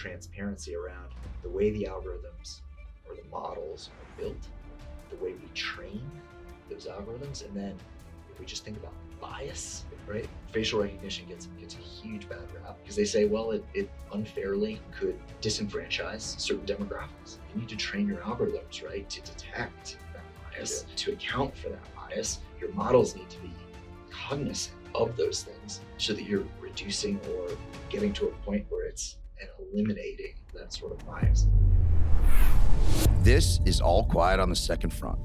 transparency around the way the algorithms or the models are built, the way we train those algorithms, and then if we just think about bias, right? Facial recognition gets a huge bad rap because they say, well, it unfairly could disenfranchise certain demographics. You need to train your algorithms, right, to detect that bias, to account for that bias. Your models need to be cognizant of those things so that you're reducing or getting to a point where it's eliminating that sort of bias. This is All Quiet on the Second Front,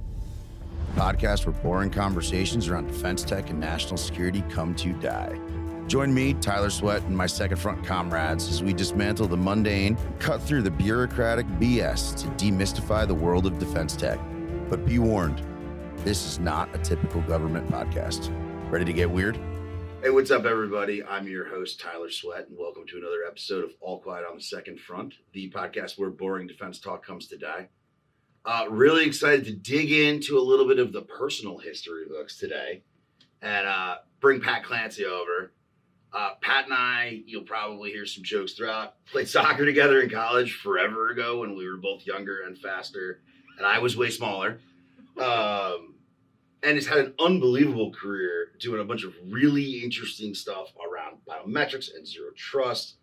a podcast where boring conversations around defense tech and national security come to die. Join me, Tyler Sweatt, and my Second Front comrades as we dismantle the mundane, cut through the bureaucratic BS to demystify the world of defense tech. But be warned, this is not a typical government podcast. Ready to get weird? Hey, what's up, everybody? I'm your host, Tyler Sweatt, and welcome to another episode of All Quiet on the Second Front, the podcast where boring defense talk comes to die. Really excited to dig into a little bit of the personal history books today and bring Pat Clancey over. Pat and I, you'll probably hear some jokes throughout, played soccer together in college forever ago when we were both younger and faster, and I was way smaller. And has had an unbelievable career doing a bunch of really interesting stuff around biometrics and zero trust,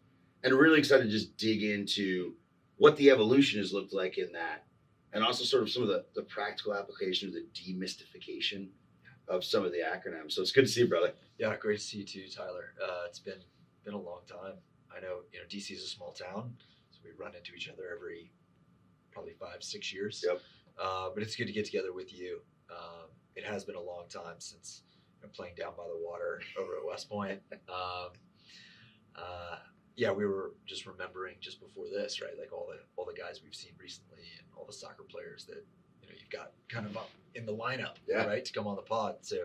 and really excited to just dig into what the evolution has looked like in that. And also sort of some of the practical application of the demystification of some of the acronyms. So it's good to see you, brother. Yeah, great to see you too, Tyler. It's been a long time. I know, DC is a small town, so we run into each other every probably 5-6 years. Yep. But it's good to get together with you. It has been a long time since playing down by the water over at West Point. Yeah, we were just remembering just before this, right? Like all the guys we've seen recently and all the soccer players that you've got kind of up in the lineup, right, to come on the pod. So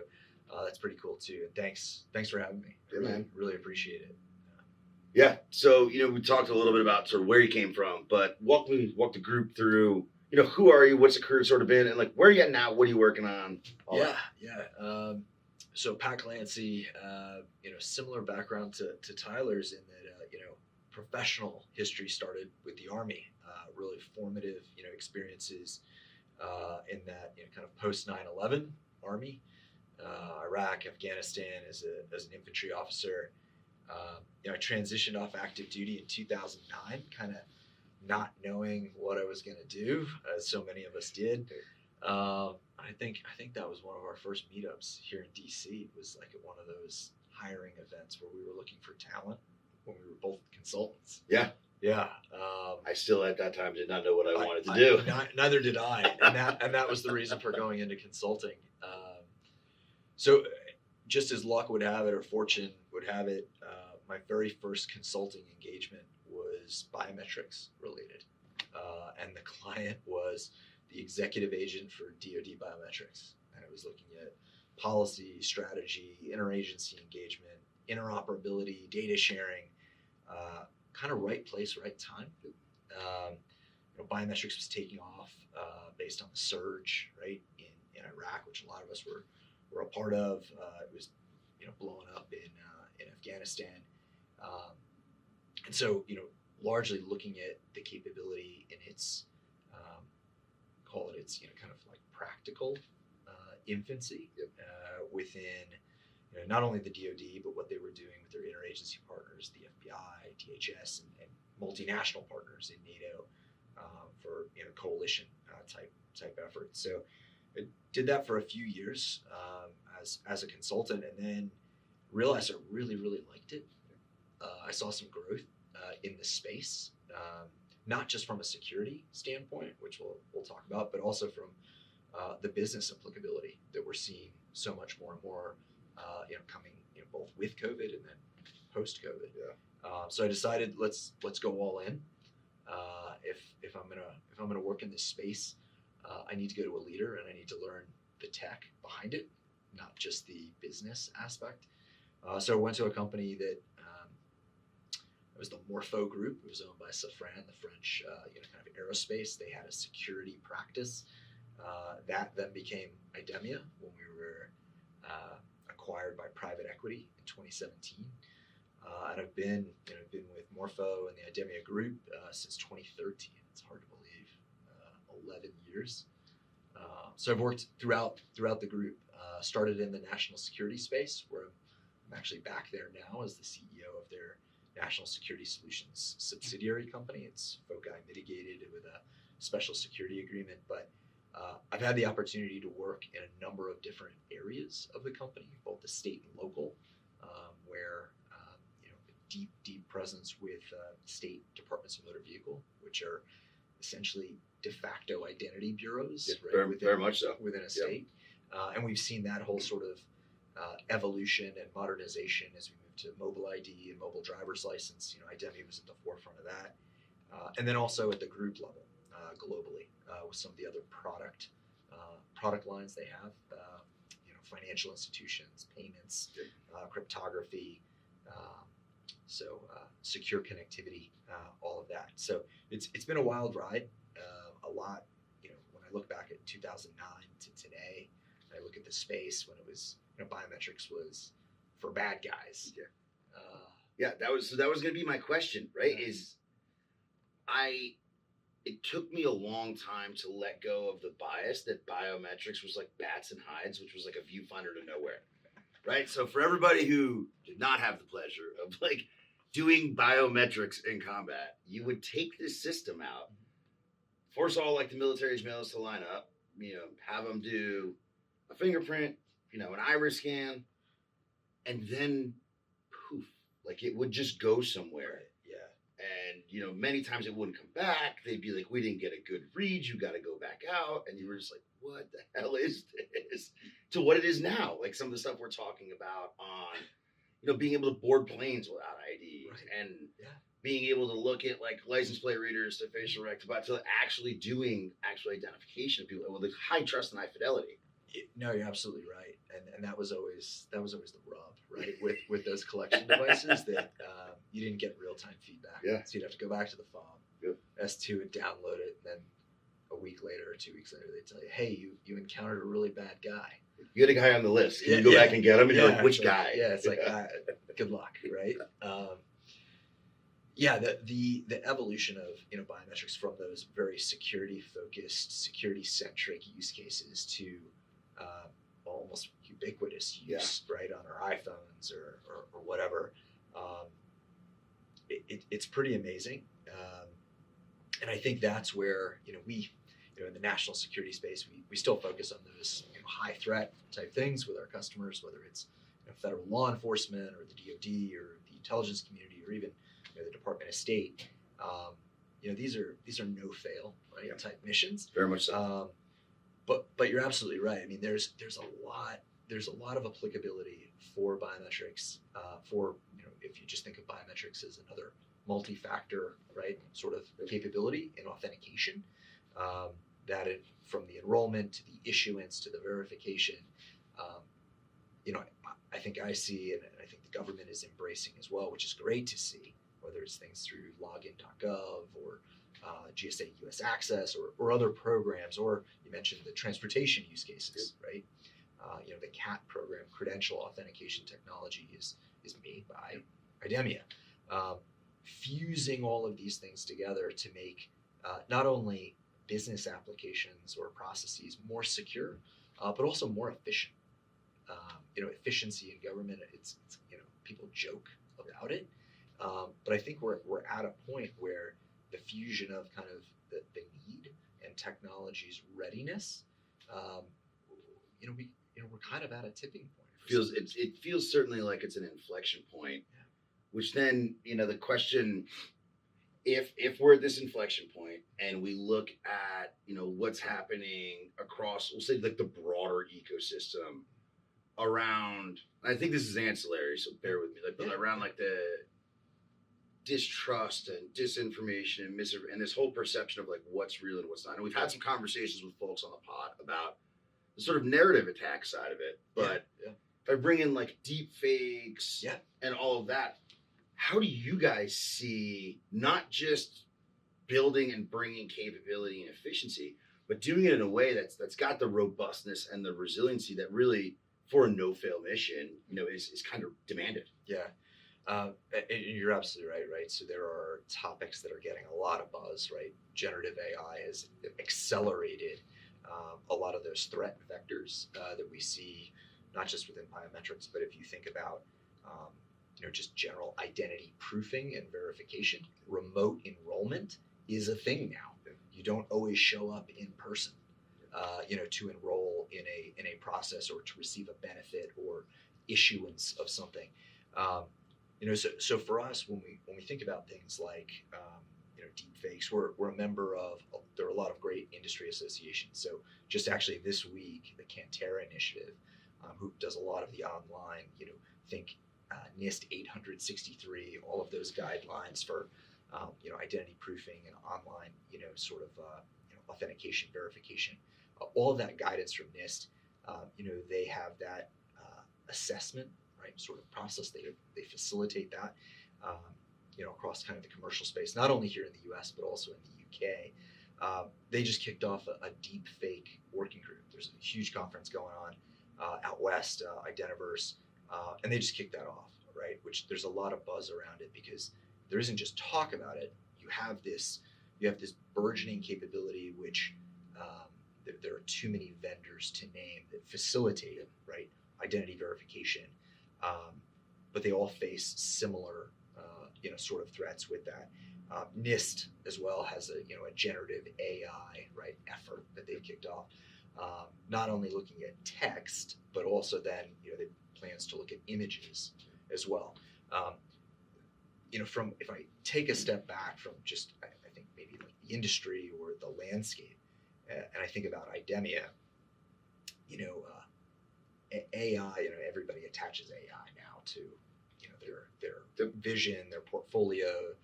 that's pretty cool too. And thanks for having me. Man. Really appreciate it. Yeah. So we talked a little bit about sort of where you came from, but walk the group through. Who are you? What's the career sort of been, and like where are you at now? What are you working on? So Pat Clancey, similar background to Tyler's in that, professional history started with the Army, really formative, experiences in that, kind of post 9/11 Army, Iraq, Afghanistan as an infantry officer. I transitioned off active duty in 2009, kind of not knowing what I was going to do, as so many of us did. I think that was one of our first meetups here in DC. It was like at one of those hiring events where we were looking for talent when we were both consultants. Yeah. I still at that time did not know what I wanted to do. Neither did I, and that was the reason for going into consulting. So just as luck would have it, or fortune would have it, my very first consulting engagement was biometrics related, and the client was the executive agent for DoD Biometrics, and it was looking at policy, strategy, interagency engagement, interoperability, data sharing, kind of right place, right time. Biometrics was taking off based on the surge, right, in Iraq, which a lot of us were a part of. It was blowing up in Afghanistan, and so largely looking at the capability in its call it its kind of like practical infancy within not only the DoD, but what they were doing with their interagency partners, the FBI, DHS, and multinational partners in NATO for coalition type efforts. So I did that for a few years as a consultant, and then realized I really liked it. I saw some growth in the space, not just from a security standpoint, which we'll talk about, but also from the business applicability that we're seeing so much more and more, coming both with COVID and then post COVID. So I decided let's go all in. If I'm gonna work in this space, I need to go to a leader and I need to learn the tech behind it, not just the business aspect. So I went to a company that it was the Morpho Group. It was owned by Safran, the French, kind of aerospace. They had a security practice that then became IDEMIA when we were acquired by private equity in 2017. And I've been with Morpho and the IDEMIA group since 2013. It's hard to believe, 11 years. So I've worked throughout the group. Started in the national security space, where I'm actually back there now as the CEO of their National Security Solutions subsidiary company. It's Foci mitigated with a special security agreement, but I've had the opportunity to work in a number of different areas of the company, both the state and local, where deep presence with state departments of motor vehicle, which are essentially de facto identity bureaus, right? Very much so. Within a state. And we've seen that whole sort of evolution and modernization as we move to mobile ID and mobile driver's license. IDEMIA was at the forefront of that. And then also at the group level, globally, with some of the other product lines they have, financial institutions, payments, cryptography, secure connectivity, all of that. So it's been a wild ride. A lot, when I look back at 2009 to today, I look at the space when it was, biometrics was for bad guys. Yeah. That was going to be my question, right? It took me a long time to let go of the bias that biometrics was like bats and hides, which was like a viewfinder to nowhere, right? So for everybody who did not have the pleasure of like doing biometrics in combat, you would take this system out, force all like the military's males to line up, have them do a fingerprint, an iris scan, and then poof, like it would just go somewhere. And, many times it wouldn't come back. They'd be like, we didn't get a good read. You got to go back out. And you were just like, what the hell is this? To what it is now. Like some of the stuff we're talking about on, being able to board planes without ID, and being able to look at like license plate readers to facial recognition, to actually doing actual identification of people with like, high trust and high fidelity. No, you're absolutely right, and that was always the rub, right? With those collection devices, that you didn't get real time feedback. So you'd have to go back to the fob, S2, and download it, and then a week later or 2 weeks later, they tell you, hey, you encountered a really bad guy. You had a guy on the list. Can you go back and get him? And you're like, which guy? Yeah, it's like, good luck, right? The evolution of biometrics from those very security focused, security centric use cases to almost ubiquitous use, right, on our iPhones or whatever. It's pretty amazing, and I think that's where we, in the national security space, we still focus on those high threat type things with our customers, whether it's federal law enforcement or the DoD or the intelligence community or even the Department of State. These are no fail, right, type missions. Very much so. But you're absolutely right. I mean, there's a lot of applicability for biometrics. If you just think of biometrics as another multi-factor, right, sort of capability in authentication, from the enrollment to the issuance to the verification, I think I see, and I think the government is embracing as well, which is great to see, whether it's things through login.gov or GSA US Access or other programs, or you mentioned the transportation use cases, right? The CAT program, Credential Authentication Technology, is made by IDEMIA. Fusing all of these things together to make not only business applications or processes more secure, but also more efficient. Efficiency in government, it's people joke about it, but I think we're at a point where the fusion of kind of the need and technology's readiness, we're kind of at a tipping point. It feels certainly like it's an inflection point, which then, the question, if we're at this inflection point and we look at, what's happening across, we'll say like the broader ecosystem around, I think this is ancillary, so bear with me, but around like the distrust and disinformation and this whole perception of like what's real and what's not. And we've had some conversations with folks on the pod about the sort of narrative attack side of it. But if I bring in like deepfakes and all of that, how do you guys see not just building and bringing capability and efficiency, but doing it in a way that's got the robustness and the resiliency that really, for a no-fail mission, is kind of demanded? Yeah. You're absolutely right, right? So there are topics that are getting a lot of buzz, right? Generative AI has accelerated a lot of those threat vectors that we see, not just within biometrics, but if you think about, just general identity proofing and verification, remote enrollment is a thing now. You don't always show up in person, to enroll in a process or to receive a benefit or issuance of something. So for us, when we think about things like deepfakes, we're a member of. There are a lot of great industry associations. So just actually this week, the Cantera Initiative, who does a lot of the online, think NIST 863, all of those guidelines for identity proofing and online sort of authentication verification, all of that guidance from NIST. They have that assessment, right, sort of process. They facilitate that, across kind of the commercial space, not only here in the U.S. but also in the UK. They just kicked off a deep fake working group. There's a huge conference going on out west, Ideniverse, and they just kicked that off, right? Which there's a lot of buzz around it because there isn't just talk about it. You have this burgeoning capability, which there are too many vendors to name that facilitate it, right? Identity verification, but they all face similar, sort of threats with that. NIST as well has a generative AI, right, effort that they've kicked off. Not only looking at text, but also then, they plans to look at images as well. From if I take a step back from just, I think maybe like the industry or the landscape, and I think about IDEMIA, AI, everybody attaches AI now to, their vision, their portfolio,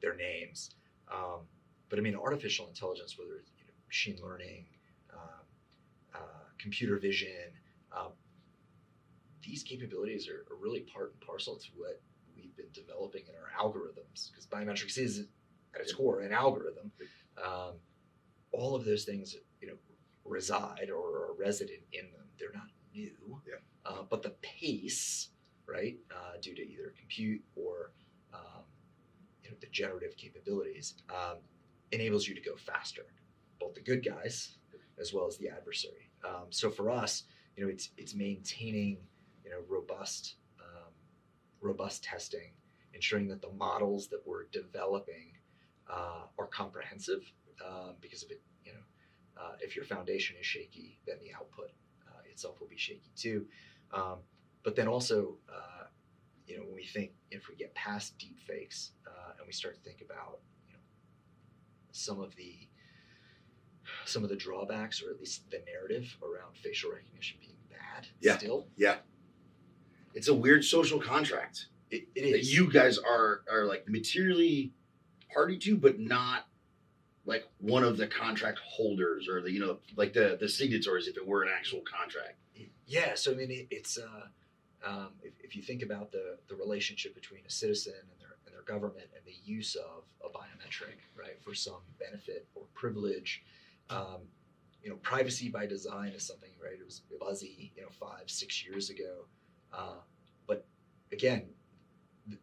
their names. But I mean, artificial intelligence, whether it's machine learning, computer vision, these capabilities are really part and parcel to what we've been developing in our algorithms, because biometrics is at its core an algorithm. All of those things, reside or are resident in them. They're not new, but the pace, right, due to either compute or the generative capabilities, enables you to go faster, both the good guys as well as the adversary. So for us, it's maintaining robust testing, ensuring that the models that we're developing are comprehensive, because if your foundation is shaky, then the output itself will be shaky too. But then also, when we think, if we get past deepfakes and we start to think about some of the drawbacks, or at least the narrative around facial recognition being bad, still. Yeah. It's a weird social contract. It is. That you guys are like materially party to, but not like one of the contract holders or the like the signatories if it were an actual contract. Yeah. So I mean, it's if you think about the relationship between a citizen and their government and the use of a biometric, right, for some benefit or privilege. Privacy by design is something, right? It was buzzy, 5-6 years ago. But again,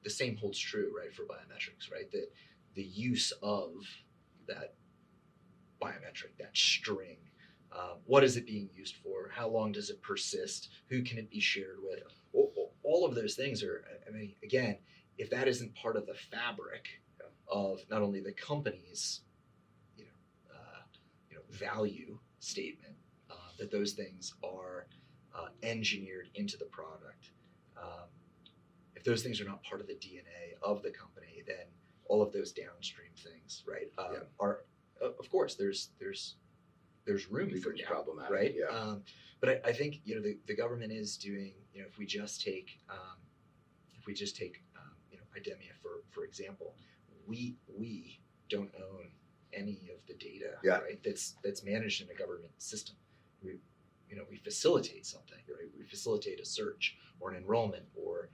the same holds true, right, for biometrics, right? That the use of that biometric, that string, what is it being used for? How long does it persist? Who can it be shared with? All of those things are, I mean, again, if that isn't part of the fabric of not only the company's, value statement, that those things are engineered into the product. If those things are not part of the DNA of the company, then all of those downstream things, right, are, of course, there's room for doubt, problematic, right? But I think the government is doing, if we just take IDEMIA for example, we don't own any of the data, right? That's managed in a government system. We facilitate something, right? We facilitate a search or an enrollment or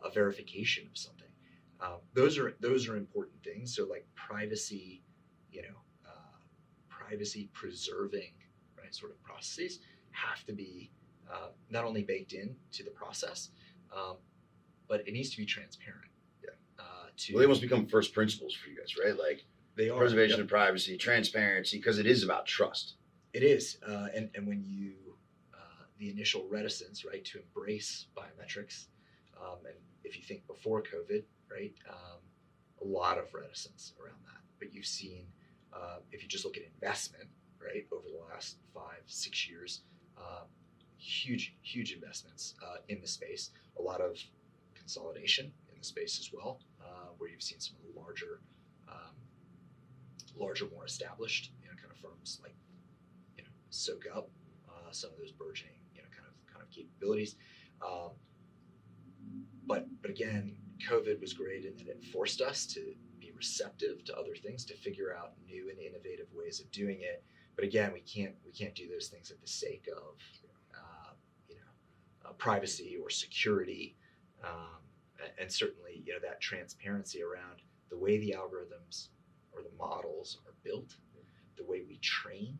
a verification of something. Those are important things. So like privacy, privacy preserving, right, sort of processes have to be not only baked in to the process, but it needs to be transparent. Yeah. To They almost become first principles for you guys, right? Like they are preservation yep. of privacy, transparency, because it is about trust. It is, and when you the initial reticence, right, to embrace biometrics, and if you think before COVID, right, a lot of reticence around that. But you've seen, if you just look at investment, right, over the last 5-6 years, huge investments in the space. A lot of consolidation in the space as well, where you've seen some of the larger, more established, kind of firms like, soak up some of those burgeoning, kind of capabilities. But again, COVID was great in that it forced us to be receptive to other things, to figure out new and innovative ways of doing it. But again, we can't do those things at the sake of privacy or security, and certainly that transparency around the way the algorithms or the models are built, the way we train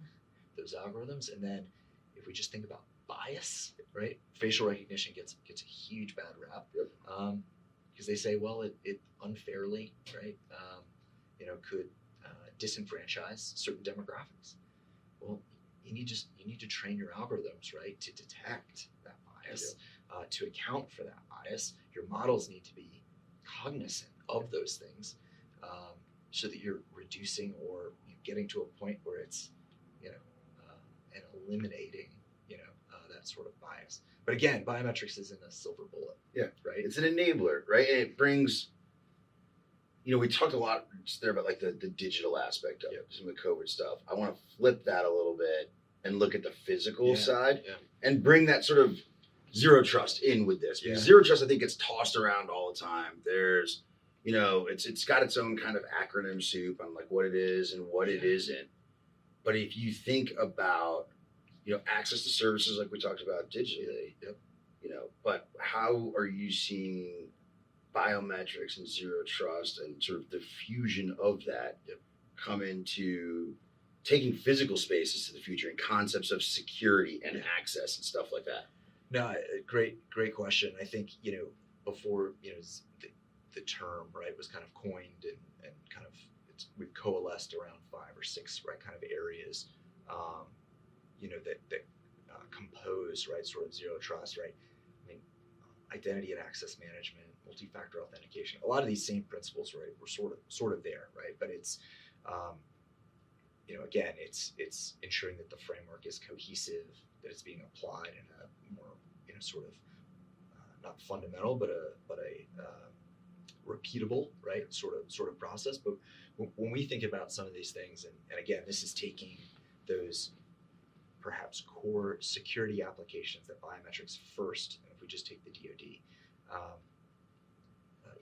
those algorithms, and then if we just think about bias, right? Facial recognition gets a huge bad rap, because they say, well, it unfairly, right? Could disenfranchise certain demographics. Well, you need to train your algorithms, right, to detect that bias, to account for that bias. Your models need to be cognizant of those things, so that you're reducing or getting to a point where it's and eliminating that sort of bias. But again, biometrics isn't a silver bullet. Yeah, right. It's an enabler, right? And it brings. We talked a lot just there about like the digital aspect of some of the COVID stuff. I want to flip that a little bit and look at the physical side and bring that sort of zero trust in with this. Because zero trust, I think, gets tossed around all the time. There's, it's got its own kind of acronym soup on like what it is and what it isn't. But if you think about, access to services like we talked about digitally, but how are you seeing biometrics and zero trust and sort of the fusion of that come into taking physical spaces to the future and concepts of security and access and stuff like that? No, great question. I think, before, the term, right, was kind of coined and kind of we've coalesced around 5 or 6, right, kind of areas, that compose, right, sort of zero trust, right? I mean, identity and access management, multi-factor authentication, a lot of these same principles, right, were sort of there, right? But it's, again, it's ensuring that the framework is cohesive, that it's being applied in a more, sort of not fundamental, but a repeatable, right, sort of process. But when we think about some of these things, and again, this is taking those perhaps core security applications that biometrics first, and if we just take the DoD,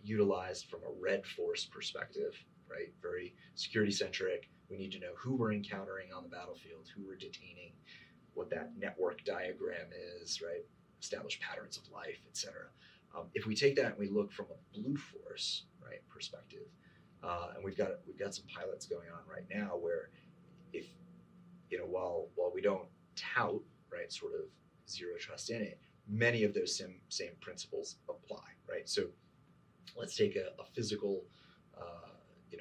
utilized from a red force perspective, right? Very security centric. We need to know who we're encountering on the battlefield, who we're detaining, what that network diagram is, right? Establish patterns of life, etc. If we take that and we look from a blue force, right, perspective, and we've got some pilots going on right now where, if while we don't tout, right, sort of zero trust in it, many of those same principles apply, right? So let's take a physical,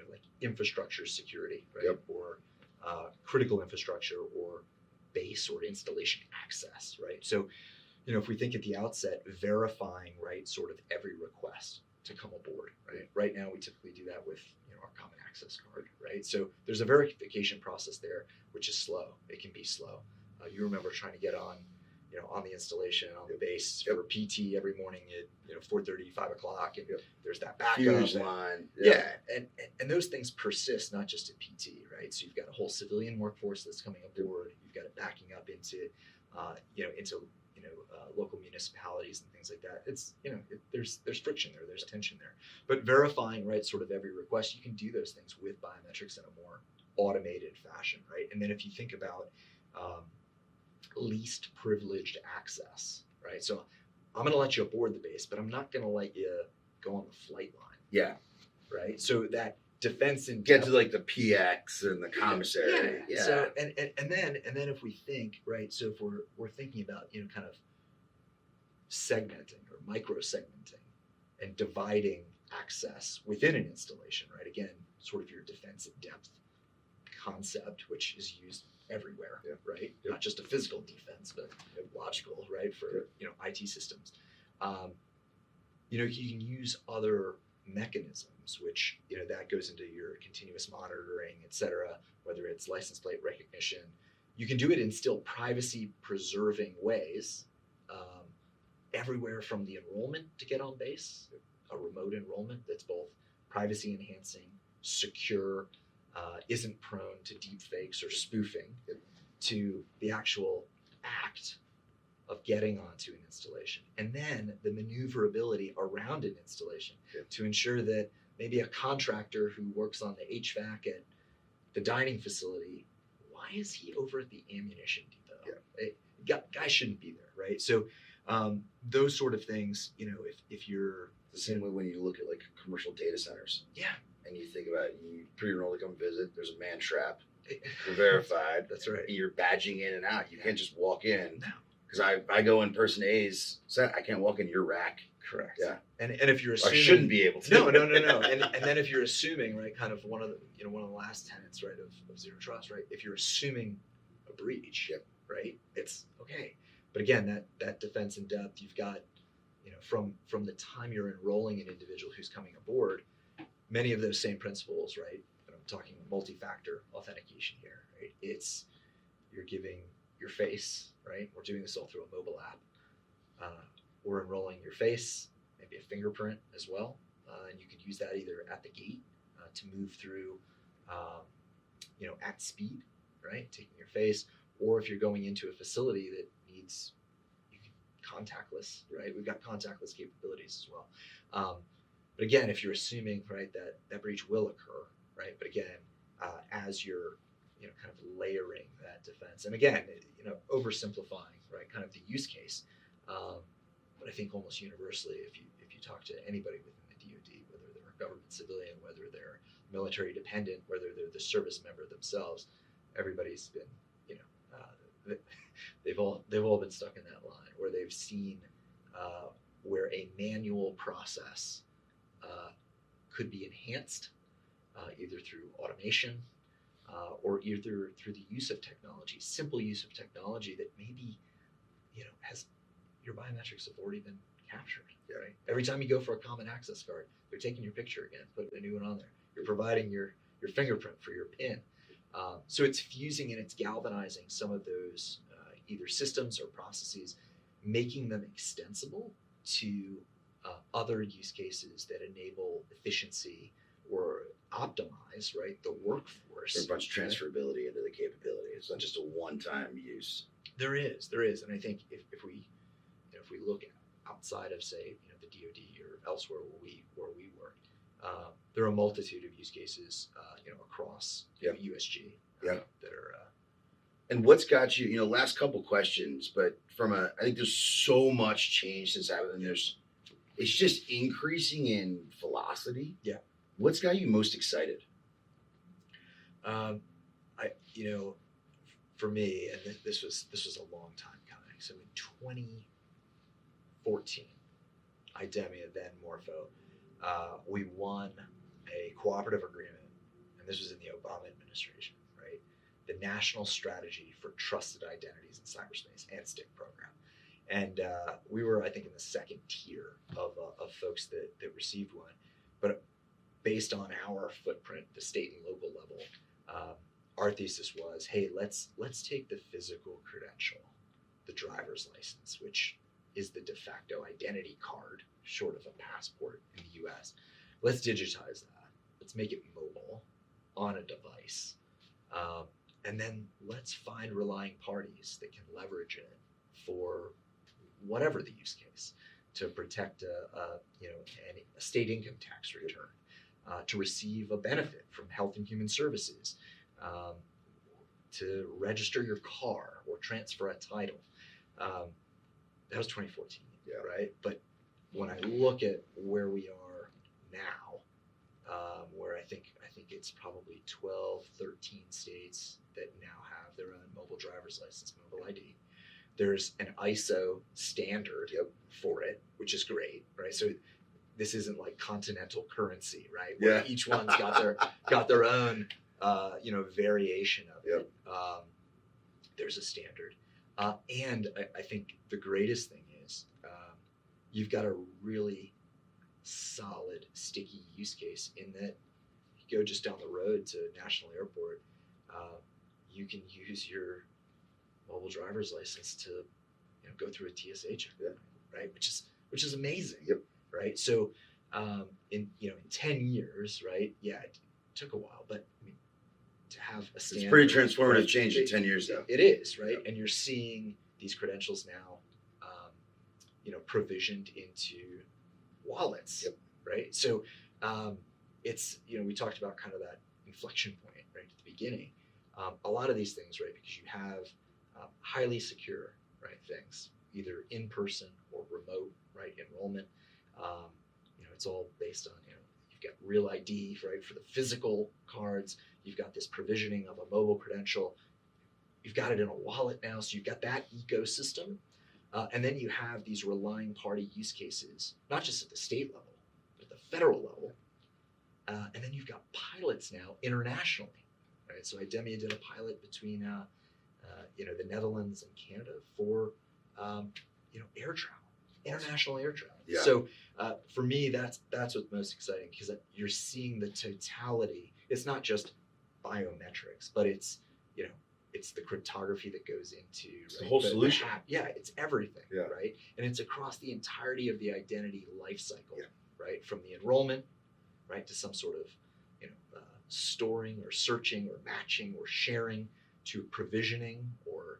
like infrastructure security, right, or critical infrastructure or base or installation access, right? So, if we think at the outset, verifying, right, sort of every request to come aboard, right? Right now, we typically do that with our common access card, right? So there's a verification process there, which is slow. It can be slow. You remember trying to get on, on the installation, on the base for PT every morning at 4:30, 5 o'clock, and there's that backup. Huge line. And those things persist not just at PT, right? So you've got a whole civilian workforce that's coming aboard. You've got it backing up into, into local municipalities and things like that. It's there's friction there, there's tension there. But verifying, right, sort of every request, you can do those things with biometrics in a more automated fashion, right? And then if you think about least privileged access, right? So I'm going to let you aboard the base, but I'm not going to let you go on the flight line. Yeah. Right. So that defense and get to like the PX and the commissary. Yeah. So and then if we think, right, so if we're thinking about kind of segmenting or micro segmenting and dividing access within an installation, right? Again, sort of your defense in depth concept, which is used everywhere, right? Not just a physical defense, but logical, right? For, IT systems. You can use other mechanisms, which, that goes into your continuous monitoring, et cetera, whether it's license plate recognition. You can do it in still privacy preserving ways, everywhere from the enrollment to get on base, a remote enrollment that's both privacy enhancing, secure, isn't prone to deepfakes or spoofing, to the actual act of getting onto an installation. And then the maneuverability around an installation to ensure that maybe a contractor who works on the HVAC at the dining facility, why is he over at the ammunition depot? Guy shouldn't be there, right? So those sort of things, if you're the same way when you look at like commercial data centers. Yeah. And you think about you pre-enroll to come visit, there's a man trap. You're verified. That's right. You're badging in and out. You can't just walk in. No. Because I go in person A's set, I can't walk in your rack. Correct. Yeah. And if you're assuming, I shouldn't be able to. No. And then if you're assuming, right, kind of one of the last tenets, right, of zero trust, right? If you're assuming a breach, right, it's okay. But again, that defense in depth, you've got, from the time you're enrolling an individual who's coming aboard, many of those same principles, right? And I'm talking multi-factor authentication here, right? It's you're giving your face, right? We're doing this all through a mobile app. We're enrolling your face, maybe a fingerprint as well, and you could use that either at the gate to move through, at speed, right? Taking your face, or if you're going into a facility that needs contactless, right? We've got contactless capabilities as well. But again, if you're assuming, right, that breach will occur, right? But again, as you're, kind of layering that defense, and again, oversimplifying, right, kind of the use case. But I think almost universally, if you talk to anybody within the DoD, whether they're a government civilian, whether they're military dependent, whether they're the service member themselves, everybody's been, they've all been stuck in that line where they've seen where a manual process could be enhanced either through automation or either through the use of technology, simple use of technology that maybe, has your biometrics have already been captured, right? Every time you go for a common access card, they're taking your picture again, putting a new one on there. You're providing your fingerprint for your PIN. So it's fusing and it's galvanizing some of those either systems or processes, making them extensible to other use cases that enable efficiency or optimize, right, the workforce. There's a bunch of transferability into the capability. It's not just a one-time use. There is, and I think if we look outside of, say, the DoD or elsewhere where we work, there are a multitude of use cases, across USG that are. And what's got you? Last couple questions, but I think there's so much change since it's just increasing in velocity. Yeah. What's got you most excited? For me, and this was a long time coming. So in 2014, IDEMIA, then Morpho, we won a cooperative agreement, and this was in the Obama administration, right? The National Strategy for Trusted Identities in Cyberspace, ANSTIC program. And we were, I think, in the second tier of folks that received one. But based on our footprint, the state and local level, our thesis was, hey, let's take the physical credential, the driver's license, which is the de facto identity card, short of a passport in the US. Let's digitize that. Let's make it mobile on a device. And then let's find relying parties that can leverage it for whatever the use case, to protect a state income tax return, to receive a benefit from Health and Human Services, to register your car or transfer a title. That was 2014, right? But when I look at where we are now, where I think it's probably 12, 13 states that now have their own mobile driver's license, mobile ID. There's an ISO standard for it, which is great, right? So this isn't like continental currency, right? Yeah. Where each one's got their own variation of it. There's a standard, and I think the greatest thing is you've got a really solid, sticky use case in that you go just down the road to National Airport, you can use your mobile driver's license to go through a TSA check, right? Which is amazing, right? So in 10 years, right? Yeah, it took a while, but I mean, to have a standard, it's pretty transformative change in 10 years, though. It is, right? And you're seeing these credentials now, provisioned into wallets, right? So it's, we talked about kind of that inflection point, right, at the beginning. A lot of these things, right, because you have highly secure, right, things, either in person or remote, right, enrollment. It's all based on, you've got real ID, right, for the physical cards. You've got this provisioning of a mobile credential. You've got it in a wallet now, so you've got that ecosystem. And then you have these relying party use cases, not just at the state level, but at the federal level. And then you've got pilots now internationally, right? So IDEMIA did a pilot between, the Netherlands and Canada for, air travel, international air travel. Yeah. So for me, that's what's most exciting, because you're seeing the totality. It's not just biometrics, but it's the cryptography that goes into, right, the whole solution. It's everything, Yeah. right? And it's across the entirety of the identity life cycle, right? From the enrollment, right, to some sort of storing or searching or matching or sharing, to provisioning or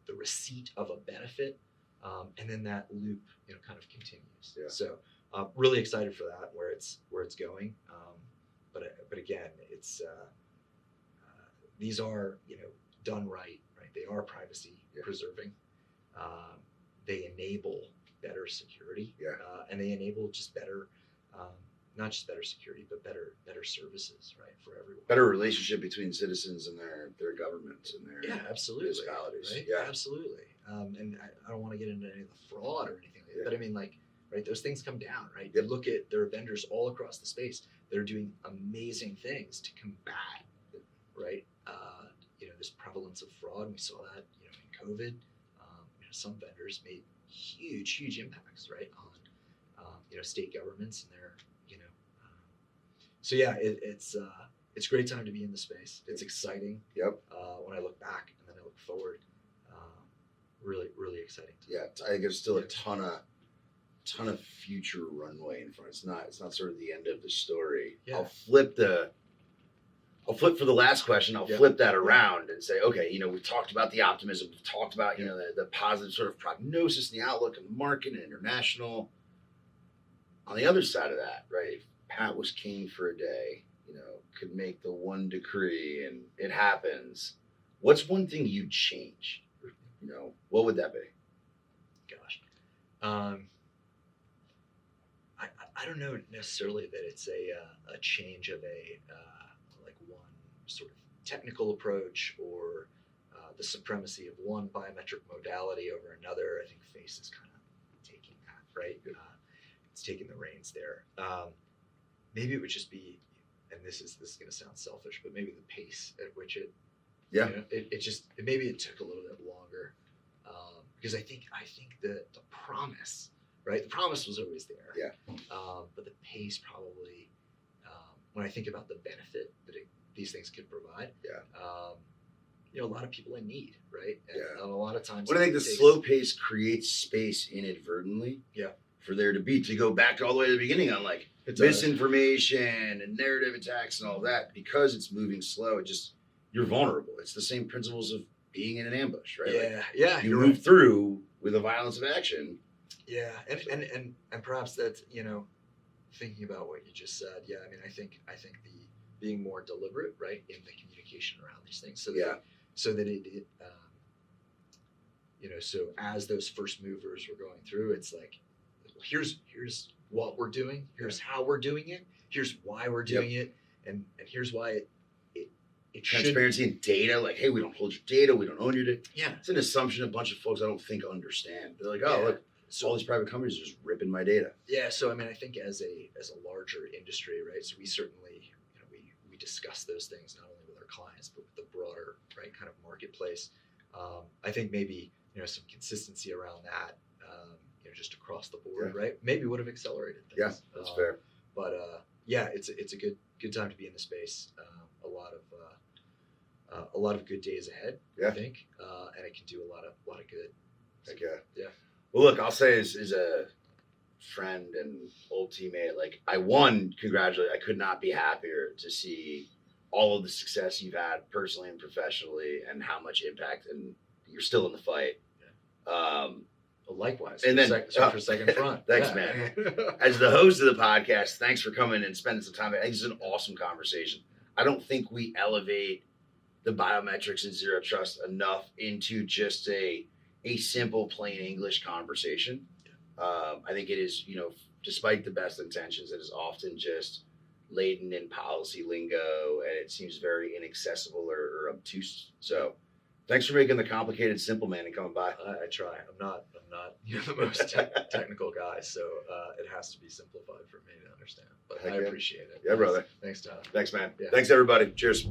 the receipt of a benefit, and then that loop kind of continues. Yeah. So really excited for that, where it's going. But again, it's these are done right. They are privacy preserving. They enable better security, and they enable just better, not just better security, but better services, right, for everyone. Better relationship between citizens and their governments and their absolutely, municipalities. Right? Yeah, absolutely. And I don't want to get into any of the fraud or anything like that, but I mean, right, those things come down, right? You look at, there are vendors all across the space that are doing amazing things to combat, right, this prevalence of fraud. We saw that, in COVID. Some vendors made huge impacts, right, on state governments and their, so yeah, it's a great time to be in the space. It's exciting. When I look back and then I look forward, really exciting. I think there's still a ton of future runway in front. It's not sort of the end of the story. I'll flip for the last question. I'll flip that around and say, okay, we've talked about the optimism. We've talked about, the positive sort of prognosis and the outlook of the market and international. On the other side of that, right, if Pat was king for a day, could make the one decree and it happens, what's one thing you'd change? What would that be? Gosh. I don't know necessarily that it's a change of a like one sort of technical approach or the supremacy of one biometric modality over another. I think face is kind of taking that, right? It's taking the reins there. Maybe it would just be, and this is going to sound selfish, but maybe the pace at which it maybe it took a little bit longer, because I think the promise, right? The promise was always there. But the pace probably, when I think about the benefit that these things could provide, a lot of people in need, right? And a lot of times, But I think the slow pace creates space inadvertently. For there to go back all the way to the beginning on misinformation and narrative attacks and all that, because it's moving slow. You're vulnerable. It's the same principles of being in an ambush, right? You move through with a violence of action. And perhaps that's thinking about what you just said. I mean, I think the being more deliberate, right, in the communication around these things, so that it so as those first movers were going through, it's like, here's what we're doing, here's how we're doing it, here's why we're doing it, and here's why it transparency and data, like, hey, we don't hold your data, we don't own your data. Yeah. It's an assumption a bunch of folks I don't think understand. They're like, oh, look, all these private companies are just ripping my data. Yeah, so I mean, I think as a larger industry, right? So we certainly, we discuss those things not only with our clients but with the broader, right, kind of marketplace. I think maybe some consistency around that, just across the board, right? Maybe would have accelerated things. Yeah, that's fair. But yeah, it's a good time to be in the space. A lot of good days ahead, I think, and it can do a lot of good. Heck yeah. Yeah. Well, look, I'll say as a friend and old teammate, like I could not be happier to see all of the success you've had personally and professionally and how much impact, and you're still in the fight. Yeah. Well, likewise. And then for second front. Thanks, man. As the host of the podcast, thanks for coming and spending some time. I think this is an awesome conversation. I don't think we elevate the biometrics and zero trust enough into just a simple, plain English conversation. I think it is, despite the best intentions, it is often just laden in policy lingo, and it seems very inaccessible or obtuse. So thanks for making the complicated simple, man, and coming by. I try. I'm not the most technical guy, so it has to be simplified for me to understand. But I appreciate it. Yeah, brother. Thanks, Tyler. Thanks, man. Yeah. Thanks, everybody. Cheers.